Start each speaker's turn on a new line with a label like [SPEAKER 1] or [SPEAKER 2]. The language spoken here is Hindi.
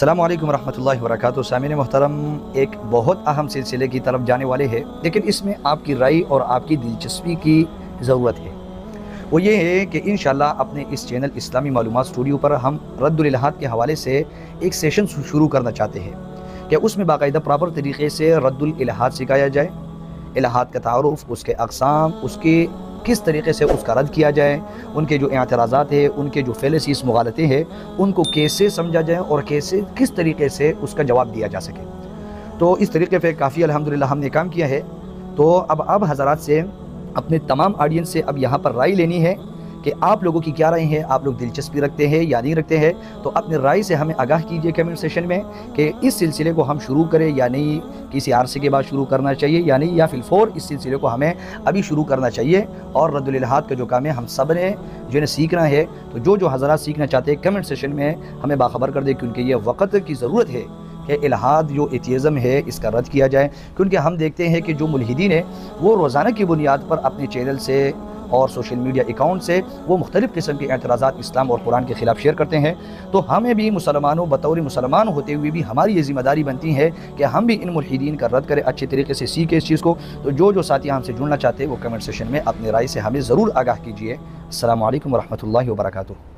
[SPEAKER 1] अस्सलामुअलैकुम रहमतुल्लाहि व बरकातुहू। सामीन मोहतरम, एक बहुत अहम सिलसिले की तरफ जाने वाले हैं, लेकिन इसमें आपकी राय और आपकी दिलचस्पी की ज़रूरत है। वो ये है कि इंशाअल्लाह अपने इस चैनल इस्लामी मालूमात स्टूडियो पर हम रद्दुल इल्हाद के हवाले से एक सेशन शुरू करना चाहते हैं कि उसमें बाकायदा प्रॉपर तरीक़े से रद्दुल इल्हाद सिखाया जाए। इल्हाद का तारुफ़, उसके अक़साम, उसके किस तरीक़े से उसका रद्द किया जाए, उनके जो एतराज़ात हैं, उनके जो फैलेसीस मुगालते हैं, उनको कैसे समझा जाए और कैसे किस तरीक़े से उसका जवाब दिया जा सके। तो इस तरीक़े पे काफ़ी अल्हम्दुलिल्लाह हमने काम किया है। तो अब हज़रात से, अपने तमाम ऑडियंस से अब यहाँ पर राय लेनी है कि आप लोगों की क्या राय है, आप लोग दिलचस्पी रखते हैं या नहीं रखते हैं। तो अपनी राय से हमें आगाह कीजिए कमेंट सेशन में कि इस सिलसिले को हम शुरू करें या नहीं, किसी अरसे के बाद शुरू करना चाहिए या नहीं, या फिलफौर इस सिलसिले को हमें अभी शुरू करना चाहिए। और रद्दुल इल्हाद का जो काम है हम सब ने जो है सीखना है। तो जो हज़रात सीखना चाहते हैं कमेंट सेशन में हमें बाखबर कर दें, क्योंकि ये वक़्त की ज़रूरत है कि इल्हाद जो एथियज़म है इसका रद्द किया जाए। क्योंकि हम देखते हैं कि जो मुल्हिदीन है वो रोज़ाना की बुनियाद पर अपने चैनल से और सोशल मीडिया अकाउंट से वो मुख्तलिफ़ किस्म के एतराज़ात इस्लाम और कुरान के ख़िलाफ़ शेयर करते हैं। तो हमें भी मुसलमानों, बतौर मुसलमान होते हुए भी हमारी ये ज़िम्मेदारी बनती है कि हम भी इन मुल्हिदीन का रद्द करें, अच्छे तरीके से सीखें इस चीज़ को। तो जो साथी हमसे जुड़ना चाहते हैं वो कमेंट सेशन में अपनी राय से हमें ज़रूर आगाह कीजिए। अस्सलामु अलैकुम व रहमतुल्लाहि व बरकातुहू।